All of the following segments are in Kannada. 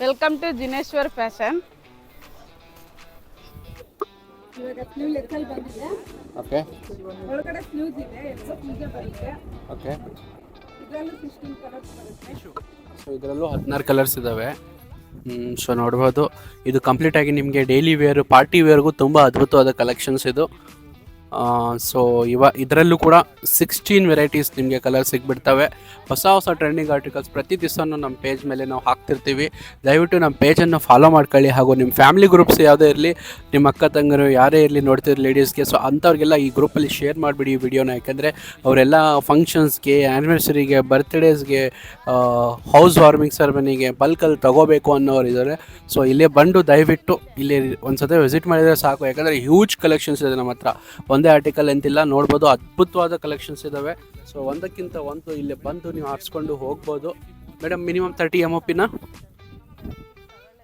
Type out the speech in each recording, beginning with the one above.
Welcome to Jineshwar fashion. ಇವಾಗ ಸ್ಲೀವ್ಲೆಸ್ ಅಲ್ಲಿ ಬಂದಿದೆ. ಓಕೆ ಒಳಗಡೆ ಸ್ಲೀವ್ಸ್ ಇದೆ, ಎಲ್ಲ ಸ್ಲೀವ್ಸ್ ಬರುತ್ತೆ. ಓಕೆ. ಇದರಲ್ಲೂ 16 ಕಲರ್ಸ್ ಬರುತ್ತೆ. ಸೊ ಇದರಲ್ಲೂ 16 ಕಲರ್ಸ್ ಇದ್ದಾವೆ. ಸೊ ನೋಡ್ಬೋದು, ಇದು ಕಂಪ್ಲೀಟಾಗಿ ನಿಮಗೆ ಡೈಲಿ ವೇರು ಪಾರ್ಟಿ ವೇರ್ಗೂ ತುಂಬ ಅದ್ಭುತವಾದ ಕಲೆಕ್ಷನ್ಸ್ ಇದು. ಸೊ ಇದರಲ್ಲೂ ಕೂಡ 16 ವೆರೈಟೀಸ್ ನಿಮಗೆ ಕಲರ್ ಸಿಗ್ಬಿಡ್ತವೆ. ಹೊಸ ಟ್ರೆಂಡಿಂಗ್ ಆರ್ಟಿಕಲ್ಸ್ ಪ್ರತಿ ದಿವಸನೂ ನಮ್ಮ ಪೇಜ್ ಮೇಲೆ ನಾವು ಹಾಕ್ತಿರ್ತೀವಿ. ದಯವಿಟ್ಟು ನಮ್ಮ ಪೇಜನ್ನು ಫಾಲೋ ಮಾಡ್ಕೊಳ್ಳಿ. ಹಾಗೂ ನಿಮ್ಮ ಫ್ಯಾಮಿಲಿ ಗ್ರೂಪ್ಸ್ ಯಾವುದೇ ಇರಲಿ, ನಿಮ್ಮ ಅಕ್ಕ ತಂಗರು ಯಾರೇ ಇರಲಿ ನೋಡ್ತಿರೋ ಲೇಡೀಸ್ಗೆ, ಸೊ ಅಂಥವ್ರಿಗೆಲ್ಲ ಈ ಗ್ರೂಪಲ್ಲಿ ಶೇರ್ ಮಾಡಿಬಿಡಿ ಈ ವಿಡಿಯೋನ. ಯಾಕೆಂದರೆ ಅವರೆಲ್ಲ ಫಂಕ್ಷನ್ಸ್ಗೆ, ಆ್ಯನಿವರ್ಸರಿಗೆ, ಬರ್ತ್ಡೇಸ್ಗೆ, ಹೌಸ್ ವಾರ್ಮಿಂಗ್ ಸೆರೆಮನಿಗೆ ಬಲ್ಕಲ್ಲಿ ತೊಗೋಬೇಕು ಅನ್ನೋರು ಇದ್ದಾರೆ. ಸೊ ಇಲ್ಲೇ ಬಂದು ದಯವಿಟ್ಟು ಇಲ್ಲಿ ಒಂದು ಸತಿ ವಿಸಿಟ್ ಮಾಡಿದರೆ ಸಾಕು. ಯಾಕಂದರೆ ಹ್ಯೂಜ್ ಕಲೆಕ್ಷನ್ಸ್ ಇದೆ ನಮ್ಮ ಹತ್ರ. ಒಂದೇ ಆರ್ಟಿಕಲ್ ಎಂತಿಲ್ಲ, ನೋಡ್ಬೋದು, ಅದ್ಭುತವಾದ ಕಲೆಕ್ಷನ್ಸ್ ಇದ್ದಾವೆ. ಸೊ ಒಂದಕ್ಕಿಂತ ಒಂದು ಇಲ್ಲೇ ಬಂದು ನೀವು ಆರಿಸ್ಕೊಂಡು ಹೋಗ್ಬೋದು. ಮೇಡಮ್ ಮಿನಿಮಮ್ 30 MOPನ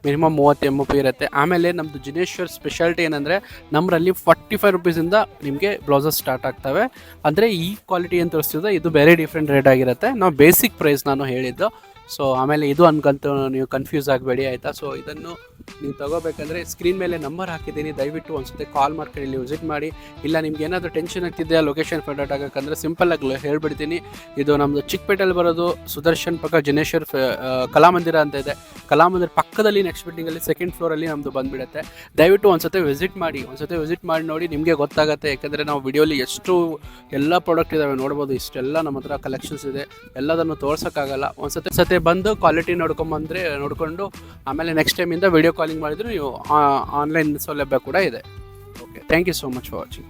ಮಿನಿಮಮ್ 30 MOP ಇರುತ್ತೆ. ಆಮೇಲೆ ನಮ್ಮದು ಜಿನೇಶ್ವರ್ ಸ್ಪೆಷಾಲಿಟಿ ಏನಂದರೆ, ನಮ್ಮರಲ್ಲಿ 45 ರುಪೀಸಿಂದ ನಿಮಗೆ ಬ್ಲೌಸಸ್ ಸ್ಟಾರ್ಟ್ ಆಗ್ತವೆ. ಅಂದರೆ ಈ ಕ್ವಾಲಿಟಿ ಏನು ತೋರಿಸ್ತಿದೆ ಇದು ಬೇರೆ ಡಿಫ್ರೆಂಟ್ ರೇಟ್ ಆಗಿರುತ್ತೆ. ನಾವು ಬೇಸಿಕ್ ಪ್ರೈಸ್ ನಾನು ಹೇಳಿದ್ದು. ಸೊ ಆಮೇಲೆ ಇದು ಅನ್ಕಂತು ನೀವು ಕನ್ಫ್ಯೂಸ್ ಆಗಬೇಡಿ, ಆಯಿತಾ. ಸೊ ಇದನ್ನು ನೀವು ತೊಗೋಬೇಕಂದ್ರೆ ಸ್ಕ್ರೀನ್ ಮೇಲೆ ನಂಬರ್ ಹಾಕಿದ್ದೀನಿ, ದಯವಿಟ್ಟು ಒಂದ್ಸತಿ ಕಾಲ್ ಮಾಡ್ಕೊಂಡು ಇಲ್ಲಿ ವಿಸಿಟ್ ಮಾಡಿ. ಇಲ್ಲ ನಿಮ್ಗೆ ಏನಾದರೂ ಟೆನ್ಷನ್ ಆಗ್ತಿದೆಯಾ ಲೊಕೇಶನ್ ಫೈಂಡ್ ಔಟ್ ಆಗೋಕ್ಕಂದ್ರೆ ಸಿಂಪಲ್ಲಾಗಿ ಹೇಳ್ಬಿಡ್ತೀನಿ. ಇದು ನಮ್ಮದು ಚಿಕ್ಕಪೇಟೆಯಲ್ಲಿ ಬರೋದು, ಸುದರ್ಶನ್ ಪಕ್ಕ ಜಿನೇಶ್ವರ್ ಕಲಾಮಂದಿರ ಅಂತ ಇದೆ. ಕಲಾಮಂದಿರ ಪಕ್ಕದಲ್ಲಿ ನೆಕ್ಸ್ಟ್ ಬಿಲ್ಡಿಂಗಲ್ಲಿ 2nd ಫ್ಲೋರಲ್ಲಿ ನಮ್ಮದು ಬಂದುಬಿಡುತ್ತೆ. ದಯವಿಟ್ಟು ಒಂದ್ಸತಿ ವಿಸಿಟ್ ಮಾಡಿ ನೋಡಿ, ನಿಮಗೆ ಗೊತ್ತಾಗುತ್ತೆ. ಯಾಕೆಂದರೆ ನಾವು ವಿಡಿಯೋಲಿ ಎಷ್ಟು ಎಲ್ಲ ಪ್ರಾಡಕ್ಟ್ ಇದ್ದಾವೆ ನೋಡ್ಬೋದು. ಇಷ್ಟೆಲ್ಲ ನಮ್ಮ ಹತ್ರ ಕಲೆಕ್ಷನ್ಸ್ ಇದೆ, ಎಲ್ಲದನ್ನು ತೋರ್ಸೋಕ್ಕಾಗಲ್ಲ. ಒಂದ್ಸತಿ ಬಂದು ಕ್ವಾಲಿಟಿ ನೋಡಿಕೊಂಡು ಆಮೇಲೆ ನೆಕ್ಸ್ಟ್ ಟೈಮಿಂದ ವಿಡಿಯೋ ಕಾಲಿಂಗ್ ಮಾಡಿದ್ರು ನೀವು ಆನ್ಲೈನ್ ಸೌಲಭ್ಯ ಕೂಡ ಇದೆ. Okay, thank you so much for watching.